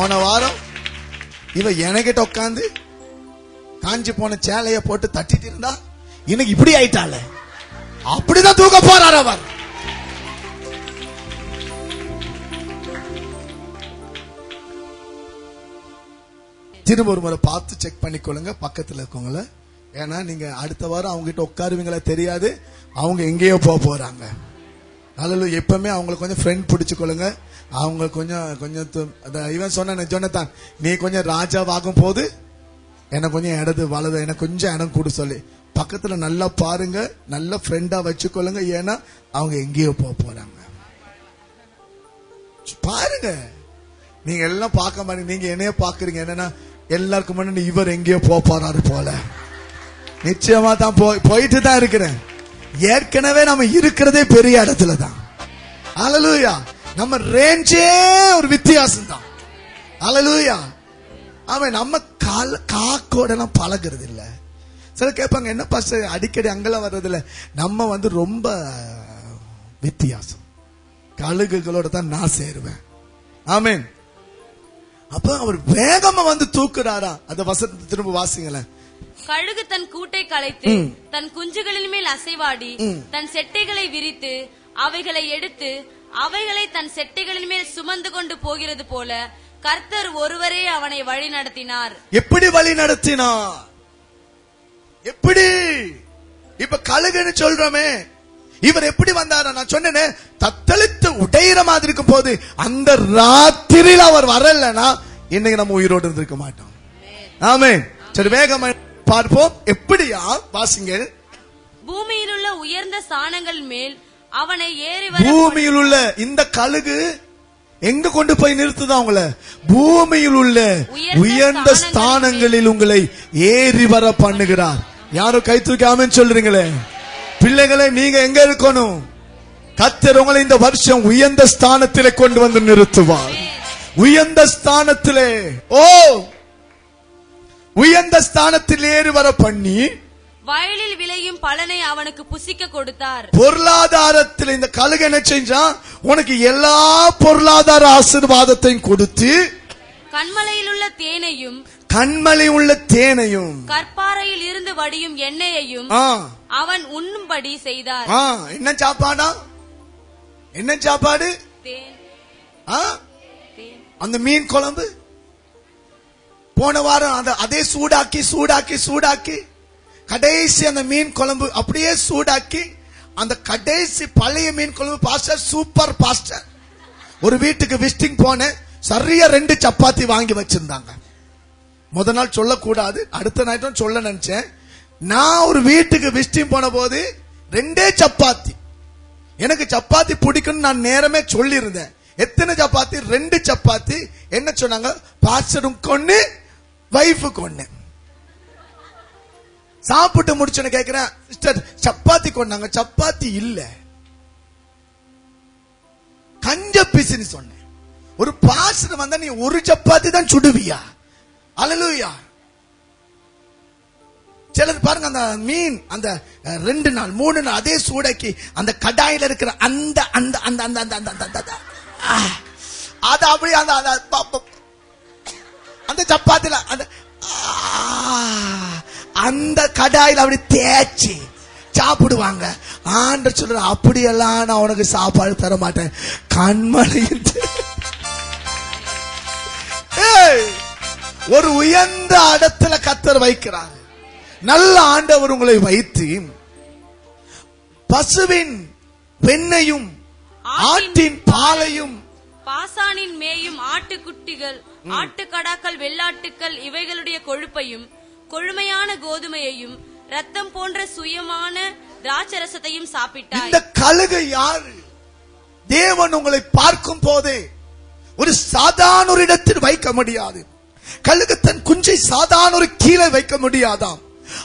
போன வாரம் இவ என்கிட்ட உட்காந்து காஞ்சி போன சேலைய போட்டு தட்டிட்டு இருந்தா இன்னைக்கு இப்படி ஆயிட்டால. அப்படிதான் தூக்க போறார் அவர். திரும்ப ஒரு முறை பார்த்து செக் பண்ணிக்கொள்ளுங்க பக்கத்துல இருக்கவங்கள. ஏன்னா நீங்க அடுத்த வாரம் அவங்க கிட்ட உட்காருவீங்களா தெரியாது, அவங்க எங்கேயோ போறாங்க. அதுல எப்பவுமே அவங்களுக்கு கொஞ்சம் ஃப்ரெண்ட் பிடிச்சுக்கொள்ளுங்க. அவங்க கொஞ்சம் இவன் சொன்ன ஜொனத்தான், நீ கொஞ்சம் ராஜாவாகும் போது எனக்கு கொஞ்சம் இடது வலது எனக்கு கொஞ்சம் இடம் கூட சொல்லி பக்கத்துல நல்லா பாருங்க, நல்ல ஃப்ரெண்டா வச்சுக்கொள்ளுங்க. ஏன்னா அவங்க எங்கேயோ போறாங்க. பாருங்க, நீங்க எல்லாம் பார்க்க மாட்டீங்க, நீங்க என்னைய பாக்குறீங்க. என்னன்னா எல்லாருக்கும் முன்னாடி இவர் எங்கேயோ போறாரு போல. நிச்சயமா தான் போயிட்டு தான் இருக்கிறேன். ஏற்கனவே நம்ம இருக்கிறதே பெரிய இடத்துல தான். ஹல்லேலூயா. நம்ம ரேஞ்சே ஒரு வித்தியாசம் தான். ஹல்லேலூயா. அவன் நம்ம காக்கோட எல்லாம் பழகிறது இல்ல. சில கேட்பாங்க, என்ன பாஸ்டர் அடிக்கடி அங்கெல்லாம் வர்றது இல்ல. நம்ம ரொம்ப வித்தியாசம். கழுகுகளோட தான் நான் சேருவேன். ஆமென். அப்ப அவர் வேகமா தூக்குறாரா. அந்த வசனத்தை திரும்ப வாசிங்களேன். கழுகு தன் கூட்டை கலைத்து தன் குஞ்சுகளின் மேல் அசைவாடி தன் செட்டைகளை விரித்து அவைகளை எடுத்து அவைகளை தன் செட்டைகளின் மேல் சுமந்து கொண்டு போகிறது போல கர்த்தர் ஒருவரே அவனை வழி நடத்தினார். எப்படி வழி நடத்தினார்? எப்படி? இப்ப கழுகுன்னு சொல்றோமே, இவர் எப்படி வந்தாரா? நான் சொன்னேனே, தத்தளித்து உடையிற மாதிரி இருக்கும் போது அந்த ராத்திரியில் அவர் வரலன்னா இன்னைக்கு நம்ம உயிரோடு இருந்திருக்க மாட்டோம். ஆமென். சரி, வேகமா பார்ப்போம். எப்படியா? வாசிங்கள். பூமியில் உள்ள உயர்ந்த ஸ்தானங்கள் மேல் அவனை ஏறி பூமியில் உள்ள இந்த கழுகு எங்க கொண்டு போய் நிறுத்துதா உங்களை? பூமியில் உள்ள உயர்ந்த ஸ்தானங்களில் உங்களை ஏறி வர பண்ணுகிறார். யாரும் கை தூக்கி ஆமென் சொல்றீங்களே? பிள்ளைகளை நீங்க எங்க இருக்கணும்? கர்த்தர் உங்களை இந்த வருஷம் உயர்ந்த ஸ்தானத்திலே கொண்டு வந்து நிறுத்துவார். உயர்ந்த ஸ்தானத்திலே, உயர்ந்த ஸ்தானத்தில் ஏறி வர பண்ணி வயலில் விளையும் பலனை அவனுக்கு புசிக்க கொடுத்தார். பொருளாதாரத்தில் இந்த கழுகு என்ன செஞ்சா? உனக்கு எல்லா பொருளாதார ஆசீர்வாதத்தையும் கொடுத்து கண்மலையில் உள்ள தேனையும் கற்பாறையில் இருந்து வடியும் எண்ணெயையும் அவன் உண்ணும்படி செய்தார். என்ன சாப்பாடா? என்ன சாப்பாடு? அந்த மீன் குழம்பு. போன வாரம் அதே சூடாக்கி கடைசி அந்த மீன் குழம்பு அப்படியே சூடாக்கி அந்த கடைசி பழைய மீன் குழம்பு. Pastor super pastor. ஒரு வீட்டுக்கு விசிட்டிங் போனேன். சரியா 2 சப்பாத்தி வாங்கி வச்சிருந்தாங்க. முத நாள் சொல்லக்கூடாது, அடுத்த நாள் சொல்ல நினைச்சேன். நான் ஒரு வீட்டுக்கு விசிட்டிங் போன போது 2 சப்பாத்தி. எனக்கு சப்பாத்தி பிடிக்கும் நான் நேரமே சொல்லி இருந்தேன். எத்தனை சப்பாத்தி? 2 சப்பாத்தி. என்ன சொன்னாங்க? பாஸ்டரும் கொண்டு வைஃபு கொண்டு. சாப்பிட்டு முடிச்சுன்னு கேட்கிறேன், சிஸ்டர் சப்பாத்தி கொண்டாங்க. சப்பாத்தி இல்ல, கஞ்ச பிசுன்னு சொன்னேன். ஒரு பாஸ்டர் வந்தா நீ ஒரு சப்பாத்தி தான் சுடுவியா? அல்லேலூயா. சிலர் பாருங்க, அந்த மீன் அந்த 2 நாள் 3 நாள் அதே சூடாக்கி அந்த கடாயில இருக்கிற அந்த அந்த அந்த அந்த அந்த அந்த அது அப்படியே அந்த சப்பாத்தில அந்த கடாயில அப்படி தேய்ச்சி சாப்பிடுவாங்க. ஆண்டவர் சொல்ற, அப்படியெல்லாம் நான் உனக்கு சாப்பாடு தர மாட்டேன். கண்மலையில் ஒரு உயர்ந்த இடத்துல கர்த்தர் வைக்கிறார். நல்ல ஆண்டவர் உங்களை வைத்து பசுவின் வெண்ணையும் ஆட்டின் பாலையும் பாசானின் மேயும் ஆட்டுக்குட்டிகள் ஆட்டுக்கடாக்கள் வெள்ளாட்டுக்கள் இவைகளுடைய கொழுப்பையும் கொழுமையான கோதுமையையும் ரத்தம் போன்ற சுயமான திராட்சரசத்தையும் சாப்பிட்டார். இந்த கழுகு யாரு? தேவன் உங்களை பார்க்கும் போதே ஒரு சாதாரண ஒரு இடத்தில் வைக்க முடியாது. கழுகு தன் குஞ்சை சாதாரண ஒரு கீழே வைக்க முடியாதாம்.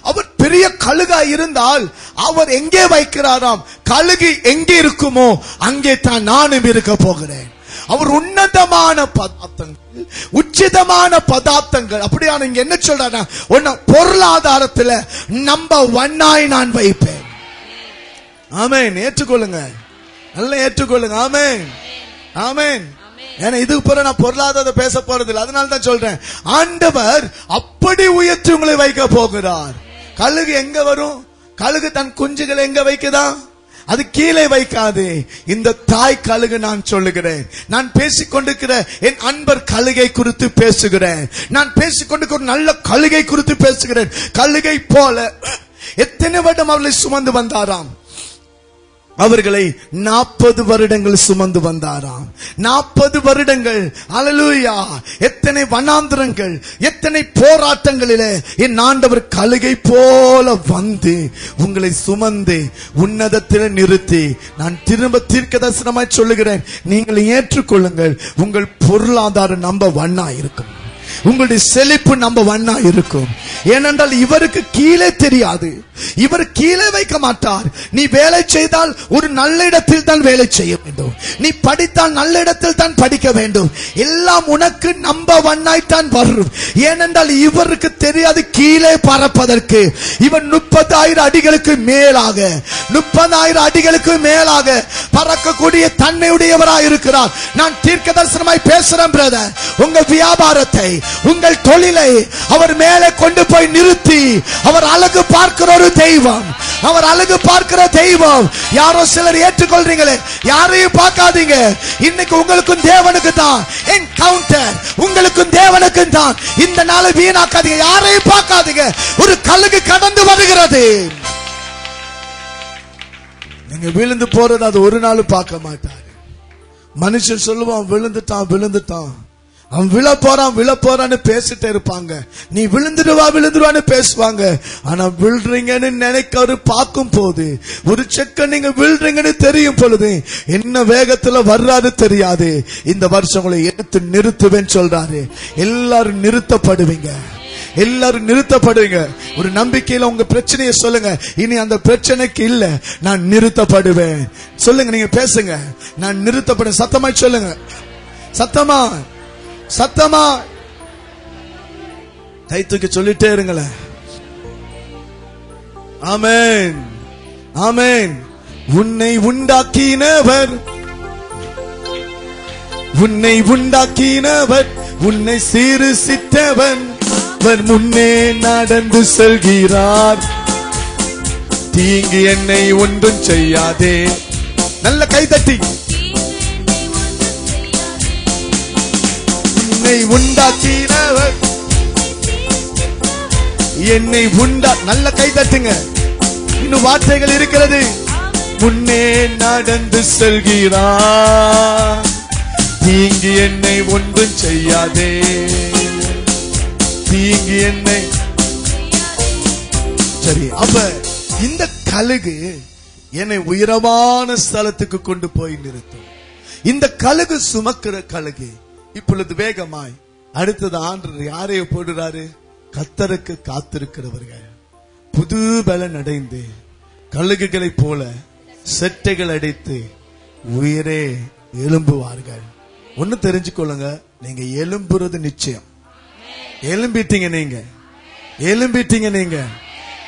அவர் பெரிய கழுகா இருந்தால் அவர் எங்கே வைக்கிறாராம்? கழுகு எங்கே இருக்குமோ அங்கே தான் நானும் இருக்க போகிறேன். அவர் உன்னதமான பதார்த்தங்கள், உச்சிதமான பதார்த்தங்கள். அப்படியா? நீங்க என்ன சொல்ற? பொருளாதாரத்துல நம்பர் 1 நான் வைப்பேன். ஆமென். ஏற்றுக்கொள்ளுங்க, நல்லா ஏற்றுக்கொள்ளுங்க. ஆமென், ஆமென். ஏன்னா இதுக்கு பிறகு நான் பொருளாதார பேச போறது இல்லை. அதனால தான் சொல்றேன், ஆண்டவர் அப்படி உயர்த்தி உங்களை வைக்க போகிறார். கழுகு எங்க வரும்? கழுகு தன் குஞ்சுகளை எங்க வைக்குதா? அது கீழே வைக்காது. இந்த தாய் கழுகு நான் சொல்லுகிறேன். நான் பேசிக்கொண்டிருக்கிற என் அன்பர் கழுகை குறித்து பேசுகிறேன். நான் பேசிக்கொண்டிருக்கிற நல்ல கழுகை குறித்து பேசுகிறேன். கழுகை போல எத்தனை வருடம் அவர்களை சுமந்து வந்தாராம்? அவர்களை 40 வருடங்கள் சுமந்து வந்தாராம். 40 வருடங்கள். அல்லேலூயா. எத்தனை வனாந்திரங்கள், எத்தனை போராட்டங்களிலே என் ஆண்டவர் கழுகை போல வந்து உங்களை சுமந்து உன்னதத்தில் நிறுத்தி, நான் திரும்ப தீர்க்கதரிசனமாய் சொல்லுகிறேன், நீங்கள் ஏற்றுக்கொள்ளுங்கள். உங்கள் பொருளாதாரம் நம்பர் 1 இருக்கும். உங்களுடைய செழிப்பு நம்பர் 1 இருக்கும். ஏனென்றால் இவருக்கு கீழே தெரியாது. இவர் கீழே வைக்க மாட்டார். நீ வேலை செய்தால் ஒரு நல்ல இடத்தில் தான் வேலை செய்ய வேண்டும். நீ படித்தால் நல்ல இடத்தில் தான் படிக்க வேண்டும். எல்லாம் உனக்கு நம்பர் 1 தான் வரும். ஏனென்றால் இவருக்கு தெரியாது கீழே பறப்பதற்கு. இவன் 30,000 அடிகளுக்கு மேலாக 30,000 அடிகளுக்கு மேலாக பறக்கக்கூடிய தன்மையுடையவராய் இருக்கிறார். நான் தீர்க்க தரிசனமாய் பேசுறேன் பிரதர். உங்க வியாபாரத்தை, உங்கள் தொழிலை அவர் மேலே கொண்டு போய் நிறுத்தி, அவர் அழகு பார்க்கிற ஒரு தெய்வம். அவர் அழகு பார்க்கிற தெய்வம். யாரோ சிலர் ஏற்றுக்கொள்றீங்களே, யாரையும் பார்க்காதீங்க. இன்னைக்கு உங்களுக்கும் தேவனுக்கு தான் என்கவுண்டர். உங்களுக்கும் தேவனுக்கு தான். இந்த நாளை வீணாக்காதீங்க. யாரையும் பார்க்காதீங்க. ஒரு கழுகு கடந்து வருகிறது. நீங்க விழுந்து போறது அது ஒரு நாள் பார்க்க மாட்டாரு. மனுஷன் சொல்லுவான், விழுந்துட்டான், அவன் விழப்போறான்னு பேசிட்டே இருப்பாங்க. நீ விழுந்துருவான்னு பேசுவாங்க. ஆனா விழுறீங்கன்னு நினைக்க பார்க்கும் போது, ஒரு செக்க நீங்க விழுறீங்கன்னு தெரியும் பொழுது என்ன வேகத்துல வர்றாரு தெரியாது. இந்த வருஷம் உங்களை எடுத்து நிறுத்துவேன்னு சொல்றாரு. எல்லாரும் நிறுத்தப்படுவீங்க. எல்லாரும் நிறுத்தப்படுவீங்க. ஒரு நம்பிக்கையில உங்க பிரச்சனையை சொல்லுங்க. இனி அந்த பிரச்சனைக்கு இல்ல, நான் நிறுத்தப்படுவேன். சொல்லுங்க, நீங்க பேசுங்க. நான் நிறுத்தப்படுவேன். சத்தமாய் சொல்லுங்க. சத்தமா கை தூக்கி சொல்லிட்டே இருங்களேன். ஆமென், ஆமென். உன்னை உண்டாக்கினவர், உன்னை சீர்சித்தவன், அவர் முன்னே நடந்து செல்கிறார். தீங்கு என்னை ஒன்றும் செய்யாதே. நல்ல கைதட்டி. என்னை உண்டாக்கினவர், நல்ல கை தட்டுங்க. இன்னும் வார்த்தைகள் இருக்கிறது. முன்னே நடந்து செல்கிறார். தீங்கு என்னை ஒன்றும் செய்யாதே. தீங்கு என்னை. சரி, அப்ப இந்த கழுகு என்னை உயரமான ஸ்தலத்துக்கு கொண்டு போய் நிறுத்தும். இந்த கழுகு சுமக்கிற கழுகு இப்பொழுது வேகமாய் அடுத்தது ஆண்டவர் யாரைய போடுறாரு? கர்த்தருக்கு காத்திருக்கிறவர்கள் புது பலன் அடைந்து கழுகுகளை போல செட்டைகள் அடித்து உயிரே எழும்புவார்கள். ஒன்னு தெரிஞ்சுக்கொள்ளுங்க, நீங்க எழும்புறது நிச்சயம். எழும்பிட்டீங்க நீங்க.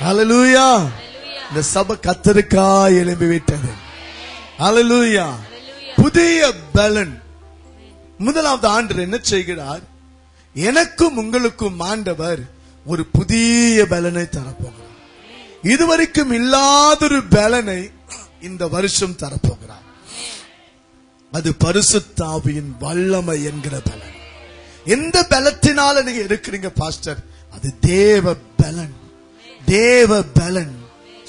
ஹல்லேலூயா. இந்த சபை கர்த்தருக்கா எழும்பி விட்டது. ஹல்லேலூயா. புதிய பலன். முதலாவது ஆண்டவர் என்ன செய்கிறார்? எனக்கும் உங்களுக்கும் ஆண்டவர் ஒரு புதிய பலனை தரப்போகிறார். இதுவரைக்கும் இல்லாதொரு பலனை இந்த வருஷம் தரப்போகிறார். அது பரிசுத்த ஆவியின் வல்லமை என்கிற பலன். எந்த பலத்தினால நீங்க இருக்கிறீங்க பாஸ்டர்? அது தேவ பலன்.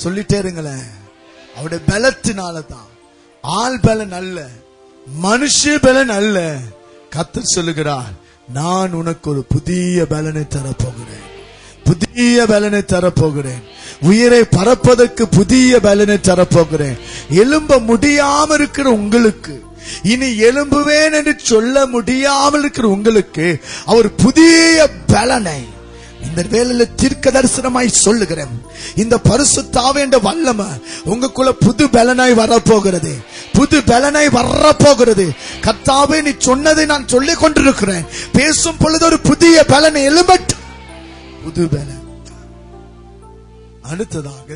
சொல்லிட்டே இருங்களேன். அவருடைய பலத்தினால தான். ஆள் பலன் அல்ல, மனுஷ பலன் அல்ல. கர்த்தர் சொல்லுகிறார், நான் உனக்கு ஒரு புதிய பலனை தரப்போகிறேன். உயிரை பறப்பதற்கு புதிய பலனை தரப்போகிறேன். எழும்ப முடியாம இருக்கிற உங்களுக்கு, இனி எழும்புவேன் என்று சொல்ல முடியாமல் இருக்கிற உங்களுக்கு அவர் புதிய பலனை இந்த வேளையில தீர்க்க தரிசனமாய் சொல்லுகிறேன். இந்த பரிசுத்த ஆவியின் வல்லமை உங்களுக்குள்ள புது பலனாய் வரப்போகிறது. கர்த்தாவே, நீ சொன்னதை நான் சொல்லிக் கொண்டிருக்கிறேன். பேசும் பொழுது ஒரு புதிய பலனை எழும்பட்டும். புது பலன். அடுத்ததாக